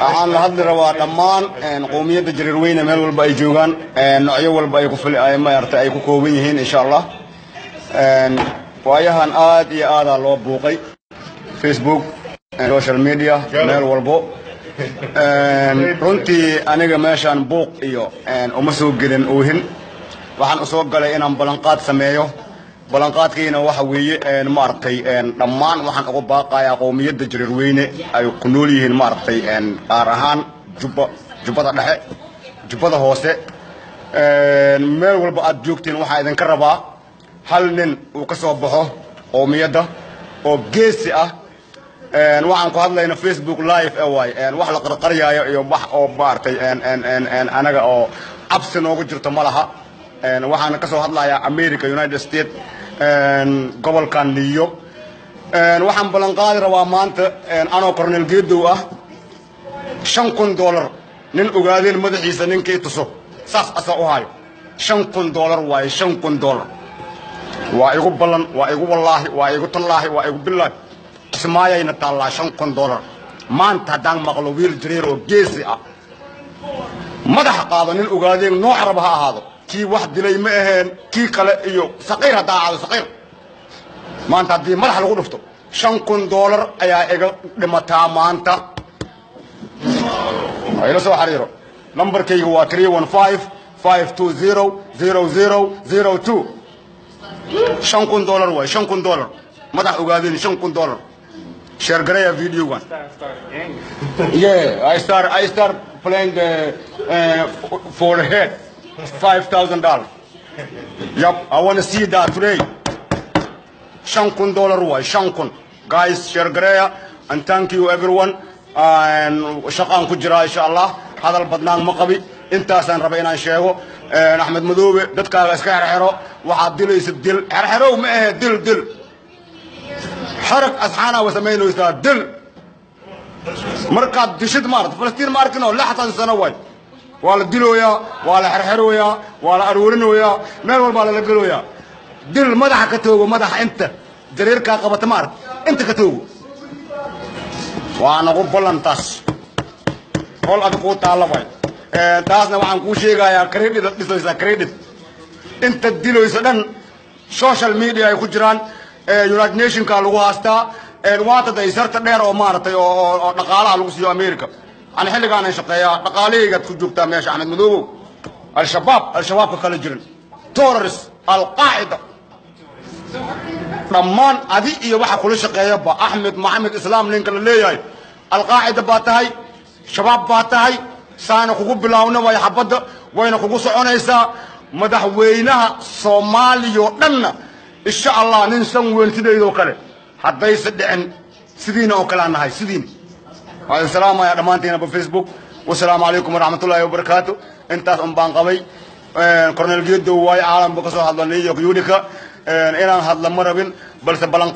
waxaan la hadli rabaa dhammaan qowmiyadda Jareerweyne meel walba ay joogaan noocyo walba ay ku ay maartay ay ku kooban yihiin insha Allah waayahan aad iyo aad loo buuqay Facebook social media meel walbo runtii aniga meeshan buuq iyo uma soo gelin oohin waxaan u soo galay inaan balanqaad sameeyo balanqaadkiina waxa weeye maartay dhammaan waxaan ugu baaqayaa qowmiyadda Jareerweyne ay ku nool yihiin maartay qaar ahaan jubbada dhexe jubbada hoose meel walba aad joogtiin waxa idin ka rabaa hal nin uu ka soo baxo qowmiyadda oo geesi ah waxaan ku hadlayna Facebook live wax la qarqariyaayo iyo wax oo maartay anaga oo cabsi noogu jirto malaha waxaan ka soo hadlayaa America United States gobolkan New York waxaan balan qaadi rabaa maanta anoo Colonel Geedow ah $5,000 nin ogaadeen madaxiisa ninkii tuso saas asa u hayo $5,000 waay $5,000 waa igu balan waa igu wallahi waa igu tallaahi waa igu billaah ismaayayna taala $5,000 maanta hadaan maqlo wiil Jareer oo geesi ah madax qaado nin ogaadeen nooc raba ha ahaado kii wax dilay ma ahayn kii kale iyo saqiir hadaa aado saqiir maanta hadii madax lagu dhufto $5,000 ayaa iga dhimataa maanta ayla soo xariiro numberkaygu waa 315 520 0002 $5,000 waay $5,000 madax ogaadeen $5,000 share gareya video one yeah I start playing the for the head $5,000 yep I want to see that today $5,000 waay $5,000 guys share gareya and thank you everyone and shaqaan ku jira insha Allah hadal badnaan ma qabi intaasaan rabay inaan sheego Axmed Madoobe dadkaaga iska xirxiro waxa dilaysa dil xirxirow ma aha dil حرك أصحابنا وسمينه يستاهل دل مركز دشت مارت فلسطين ماركنا ولا حتى السنوات ولا دلويا ولا حرحرويا ولا أرورنويا ما هو بالله لقلويا دل مدح كتوه مدح أنت جرير كاقبة مارت أنت كتوه وأنا أقول بلانتاس قول أتقول تعالى باي تاسنا وعن كل شيء يا كريدت لسه كريدت أنت دلو يسدن سوشيال ميديا يخجران United Nations ka lagu haastaa waata daysarta dheer oo maartay oo dhaqaalaha lagu siiyo America aan xilligan ay shaqeeyaa dhaqaalihiga ku joogtaa meesha Axmed Madoobe al-shabaab ka kala jirin terrorist al-qaa'ida dhammaan adi iyo waxa kula shaqeeya ba Axmed Maxamed Islaam ninka la leeyahay al-qaa'ida baa tahay shabaab baa tahay saana kugu bilaawna way xabada wayna kugu soconaysaa madaxweynaha Soomaaliya dhanna إن شاء الله ننسى وينتدي ذو كله حتى يصدقن سدينا وكلامنا هاي سدين السلام يا رمانتينا بفيسبوك والسلام عليكم ورحمة الله وبركاته أنت أمبان قوي كورنيل جيدو واي عالم بقصة هذا اللي يقولك إنا هذا مرة بين بل سبلان